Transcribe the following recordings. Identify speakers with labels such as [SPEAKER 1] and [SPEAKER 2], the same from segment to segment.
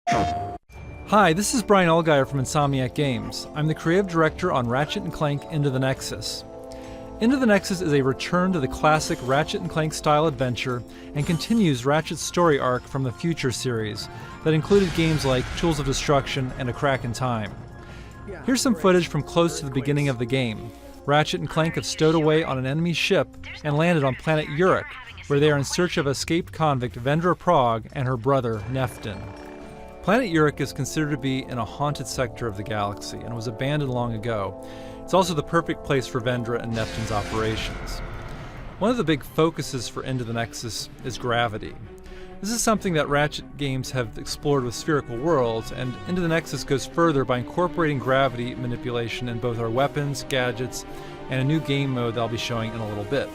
[SPEAKER 1] Hi, this is Brian Allgaier from Insomniac Games. I'm the creative director on Ratchet & Clank Into the Nexus. Into the Nexus is a return to the classic Ratchet & Clank style adventure and continues Ratchet's story arc from the Future series that included games like Tools of Destruction and A Crack in Time. Here's some footage from close to the beginning of the game. Ratchet and Clank have stowed away on an enemy ship and landed on planet Uruk, where they are in search of escaped convict Vendra Prague and her brother Neftin. Planet Uruk is considered to be in a haunted sector of the galaxy and was abandoned long ago. It's also the perfect place for Vendra and Neftin's operations. One of the big focuses for Into the Nexus is gravity. This is something that Ratchet games have explored with spherical worlds, and Into the Nexus goes further by incorporating gravity manipulation in both our weapons, gadgets, and a new game mode that I'll be showing in a little bit.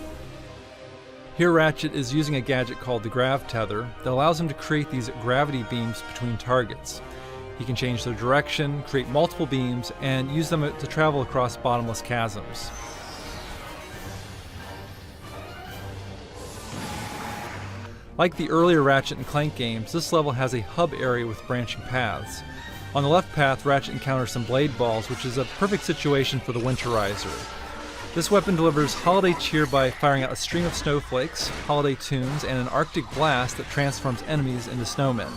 [SPEAKER 1] Here Ratchet is using a gadget called the Grav Tether that allows him to create these gravity beams between targets. He can change their direction, create multiple beams, and use them to travel across bottomless chasms. Like the earlier Ratchet and Clank games, this level has a hub area with branching paths. On the left path, Ratchet encounters some blade balls, which is a perfect situation for the Winterizer. This weapon delivers holiday cheer by firing out a string of snowflakes, holiday tunes, and an Arctic blast that transforms enemies into snowmen.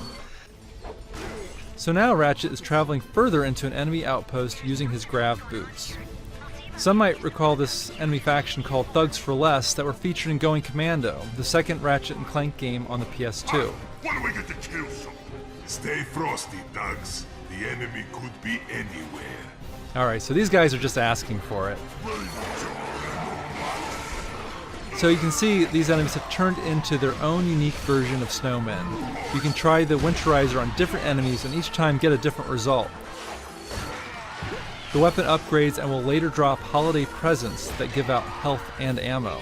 [SPEAKER 1] So now Ratchet is traveling further into an enemy outpost using his grav boots. Some might recall this enemy faction called Thugs for Less that were featured in Going Commando, the second Ratchet and Clank game on the PS2.
[SPEAKER 2] What do we get to kill some? Stay frosty, thugs. The enemy could be anywhere.
[SPEAKER 1] Alright, so these guys are just asking for it. So you can see these enemies have turned into their own unique version of snowmen. You can try the Winterizer on different enemies and each time get a different result. The weapon upgrades and will later drop holiday presents that give out health and ammo.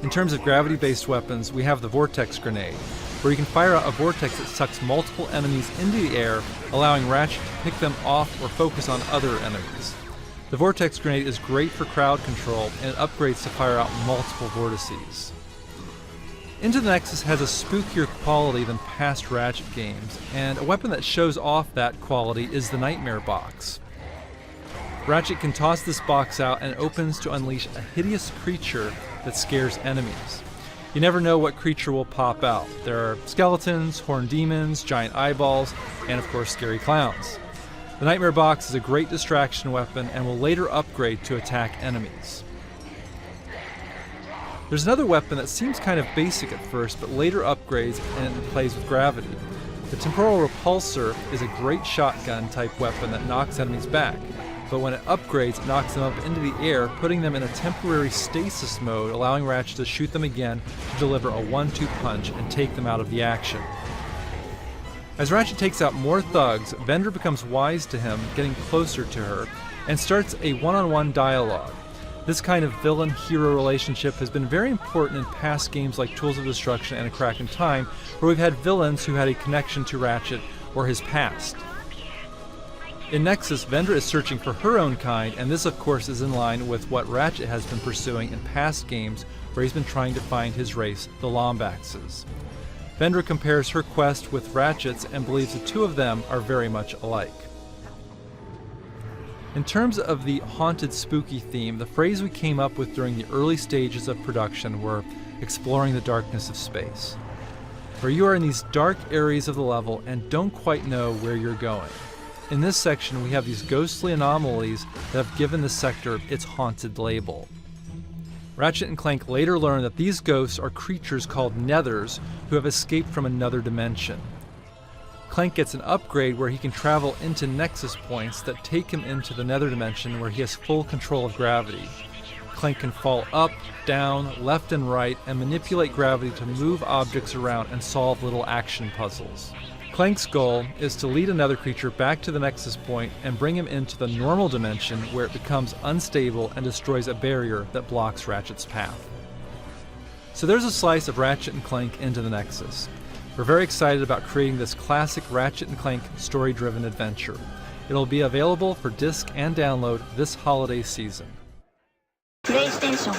[SPEAKER 1] In terms of gravity-based weapons, we have the Vortex Grenade, where you can fire out a vortex that sucks multiple enemies into the air, allowing Ratchet to pick them off or focus on other enemies. The Vortex Grenade is great for crowd control, and it upgrades to fire out multiple vortices. Into the Nexus has a spookier quality than past Ratchet games, and a weapon that shows off that quality is the Nightmare Box. Ratchet can toss this box out and it opens to unleash a hideous creature that scares enemies. You never know what creature will pop out. There are skeletons, horned demons, giant eyeballs, and of course scary clowns. The Nightmare Box is a great distraction weapon and will later upgrade to attack enemies. There's another weapon that seems kind of basic at first, but later upgrades and plays with gravity. The Temporal Repulsor is a great shotgun type weapon that knocks enemies back, but when it upgrades, it knocks them up into the air, putting them in a temporary stasis mode, allowing Ratchet to shoot them again to deliver a 1-2 punch and take them out of the action. As Ratchet takes out more thugs, Vendra becomes wise to him, getting closer to her, and starts a one-on-one dialogue. This kind of villain-hero relationship has been very important in past games like Tools of Destruction and A Crack in Time, where we've had villains who had a connection to Ratchet or his past. In Nexus, Vendra is searching for her own kind, and this of course is in line with what Ratchet has been pursuing in past games where he's been trying to find his race, the Lombaxes. Vendra compares her quest with Ratchet's and believes the two of them are very much alike. In terms of the haunted spooky theme, the phrase we came up with during the early stages of production were exploring the darkness of space, where you are in these dark areas of the level and don't quite know where you're going. In this section, we have these ghostly anomalies that have given the sector its haunted label. Ratchet and Clank later learn that these ghosts are creatures called Nethers who have escaped from another dimension. Clank gets an upgrade where he can travel into Nexus points that take him into the Nether dimension where he has full control of gravity. Clank can fall up, down, left and right, and manipulate gravity to move objects around and solve little action puzzles. Clank's goal is to lead another creature back to the Nexus point and bring him into the normal dimension where it becomes unstable and destroys a barrier that blocks Ratchet's path. So there's a slice of Ratchet and Clank Into the Nexus. We're very excited about creating this classic Ratchet and Clank story-driven adventure. It'll be available for disc and download this holiday season.
[SPEAKER 3] PlayStation